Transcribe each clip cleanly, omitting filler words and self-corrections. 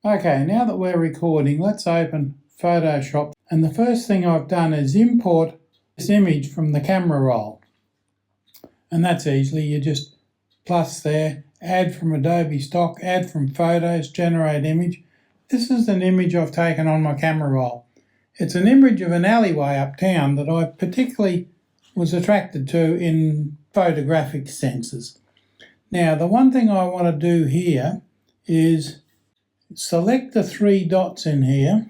Okay, now that we're recording, let's open Photoshop. And the first thing I've done is import this image from the camera roll. And that's easily, you just plus there, add from Adobe Stock, add from Photos, generate image. This is an image I've taken on my camera roll. It's an image of an alleyway uptown that I particularly was attracted to in photographic senses. Now, the one thing I want to do here is select the three dots in here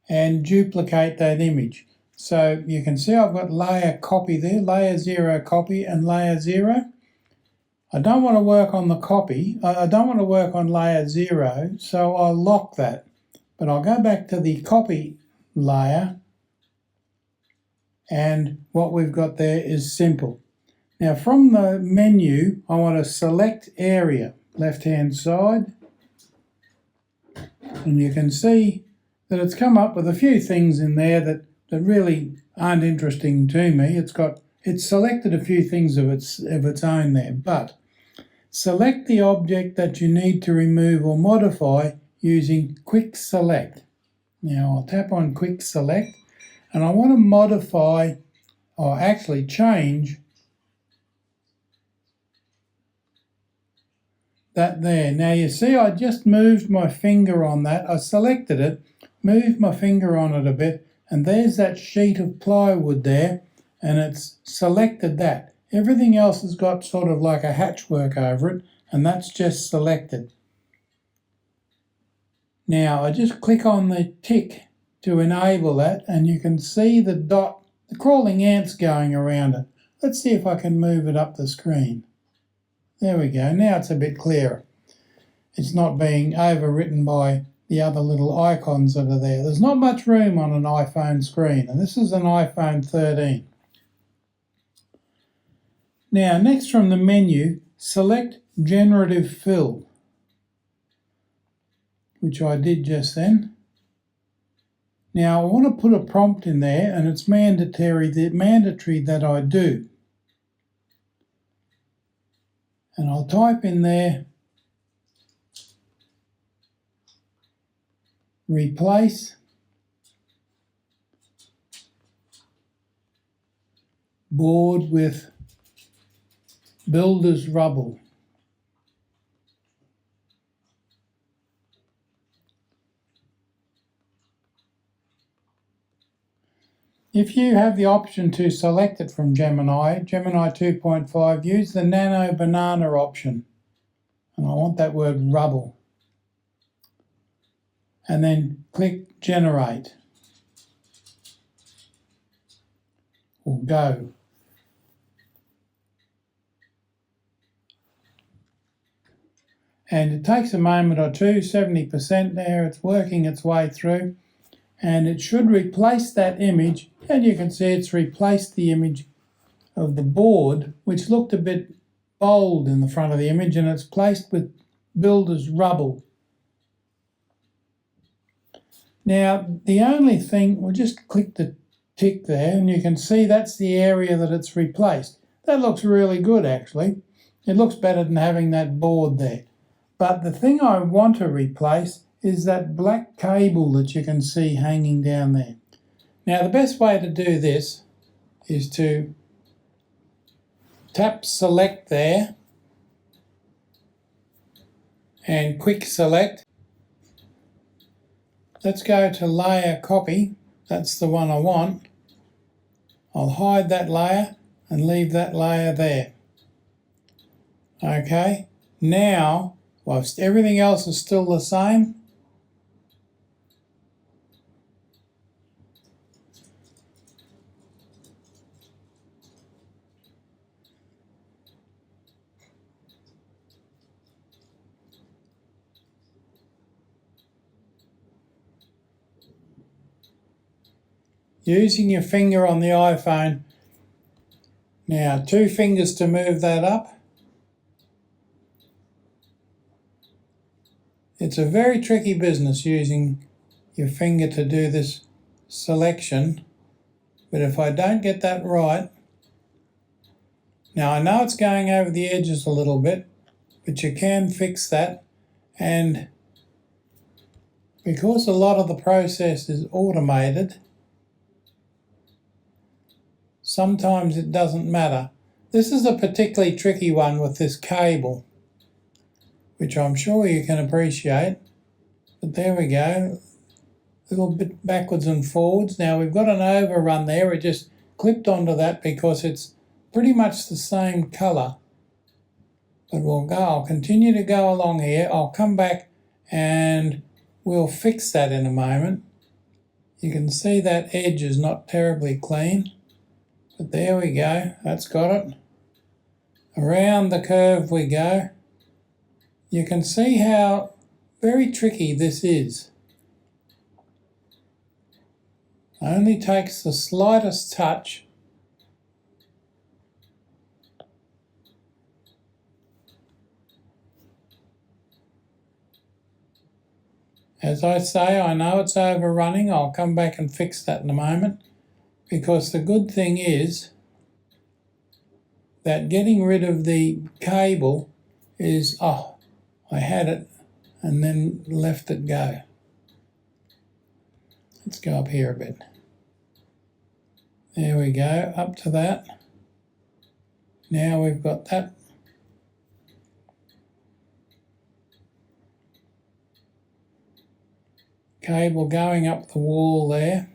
and duplicate that image. So you can see I've got layer copy there, layer 0 copy and layer 0. I don't want to work on the copy, I don't want to work on layer 0, so I'll lock that. But I'll go back to the copy layer, and what we've got there is simple. Now from the menu, I want to select area, left-hand side, and you can see that it's come up with a few things in there that really aren't interesting to me. It's selected a few things of its own there, but select the object that you need to remove or modify using Quick Select. Now I'll tap on Quick Select, and I want to modify, or actually change, that there. Now you see I just moved my finger on that. I selected it, moved my finger on it a bit, and there's that sheet of plywood there, and it's selected that. Everything else has got sort of like a hatchwork over it, and that's just selected. Now I just click on the tick to enable that, and you can see the dot, the crawling ants going around it. Let's see if I can move it up the screen. There we go, now it's a bit clearer. It's not being overwritten by the other little icons that are there. There's not much room on an iPhone screen, and this is an iPhone 13. Now, next from the menu, select Generative Fill, which I did just then. Now, I want to put a prompt in there, and it's mandatory that I do. And I'll type in there, replace board with builder's rubble. If you have the option to select it from Gemini 2.5, use the Nano Banana option. And I want that word rubble. And then click Generate. Or Go. And it takes a moment or two, 70% there, it's working its way through. And it should replace that image, and you can see it's replaced the image of the board, which looked a bit bold in the front of the image, and it's placed with builder's rubble. Now, the only thing, we'll just click the tick there, and you can see that's the area that it's replaced. That looks really good, actually. It looks better than having that board there. But the thing I want to replace is that black cable that you can see hanging down there. Now, the best way to do this is to tap Select there and Quick Select. Let's go to Layer Copy. That's the one I want. I'll hide that layer and leave that layer there. Okay, now, whilst everything else is still the same, using your finger on the iPhone. Now, 2 fingers to move that up. It's a very tricky business using your finger to do this selection, but if I don't get that right, now I know it's going over the edges a little bit, but you can fix that. And because a lot of the process is automated, sometimes it doesn't matter. This is a particularly tricky one with this cable, which I'm sure you can appreciate. But there we go, a little bit backwards and forwards. Now we've got an overrun there, it just clipped onto that because it's pretty much the same colour. But I'll continue to go along here. I'll come back and we'll fix that in a moment. You can see that edge is not terribly clean, but there we go, that's got it. Around the curve we go. You can see how very tricky this is. Only takes the slightest touch. As I say, I know it's overrunning. I'll come back and fix that in a moment, because the good thing is that getting rid of the cable is, I had it and then left it go. Let's go up here a bit. There we go, up to that. Now we've got that. Cable going up the wall there.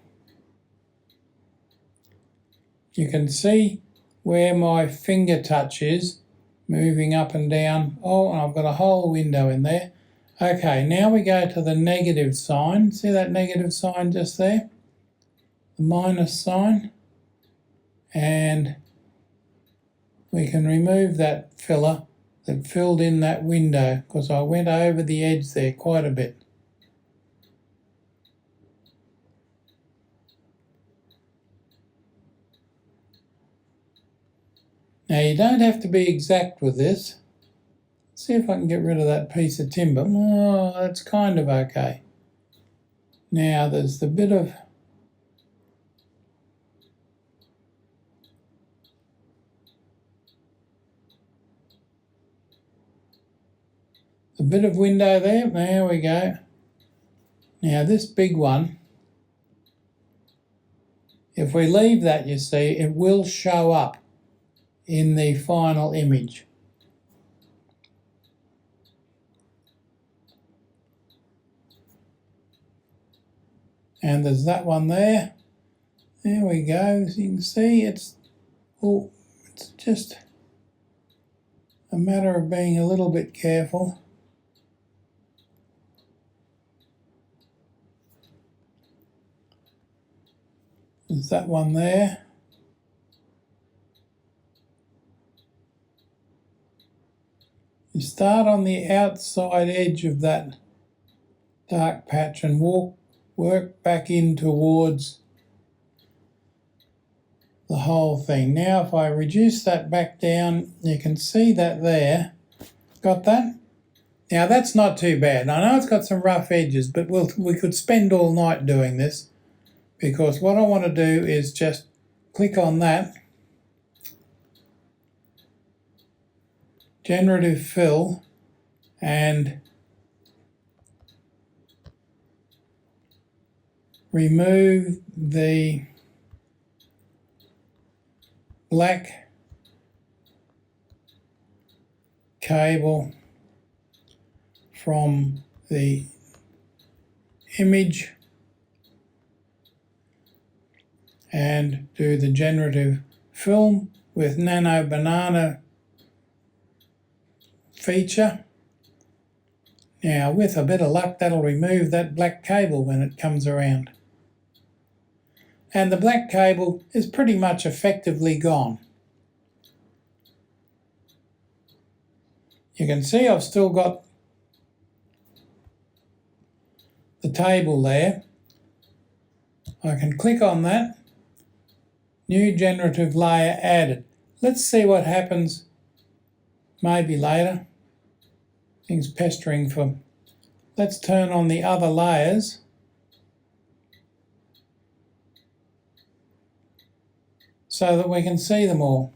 You can see where my finger touch is, moving up and down. Oh, and I've got a whole window in there. Okay, now we go to the negative sign. See that negative sign just there? The minus sign. And we can remove that filler that filled in that window, because I went over the edge there quite a bit. Now you don't have to be exact with this. See if I can get rid of that piece of timber. Oh, that's kind of okay. Now there's the bit of window there. There we go. Now this big one, if we leave that, you see, it will show up in the final image. And there's that one there. There we go. As you can see, it's just a matter of being a little bit careful. There's that one there. You start on the outside edge of that dark patch and work back in towards the whole thing. Now if I reduce that back down, you can see that there. Got that? Now that's not too bad. I know it's got some rough edges, but we could spend all night doing this, because what I want to do is just click on that, generative fill, and remove the black cable from the image and do the generative fill with Nano Banana feature. Now with a bit of luck, that'll remove that black cable when it comes around. And the black cable is pretty much effectively gone. You can see I've still got the table there. I can click on that. New generative layer added. Let's see what happens maybe later. Things pestering for... Let's turn on the other layers. So that we can see them all.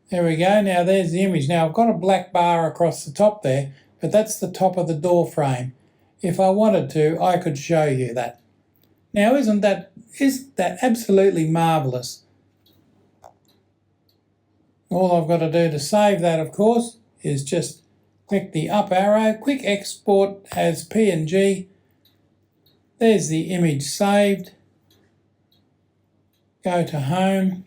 There we go. Now there's the image. Now I've got a black bar across the top there, but that's the top of the door frame. If I wanted to, I could show you that. Now isn't that absolutely marvellous? All I've got to do to save that, of course, is just click the up arrow, quick export as PNG. There's the image saved. Go to home.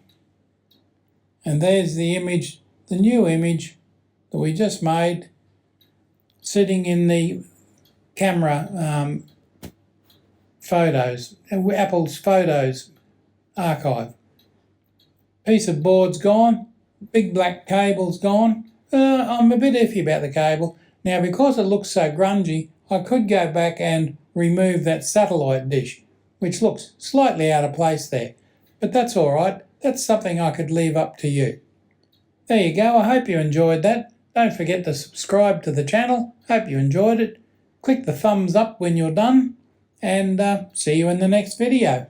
And there's the image, the new image that we just made, sitting in the camera photos, Apple's Photos archive. Piece of board's gone, big black cable's gone. I'm a bit iffy about the cable. Now, because it looks so grungy, I could go back and remove that satellite dish, which looks slightly out of place there. But that's all right. That's something I could leave up to you. There you go. I hope you enjoyed that. Don't forget to subscribe to the channel. Hope you enjoyed it. Click the thumbs up when you're done, and see you in the next video.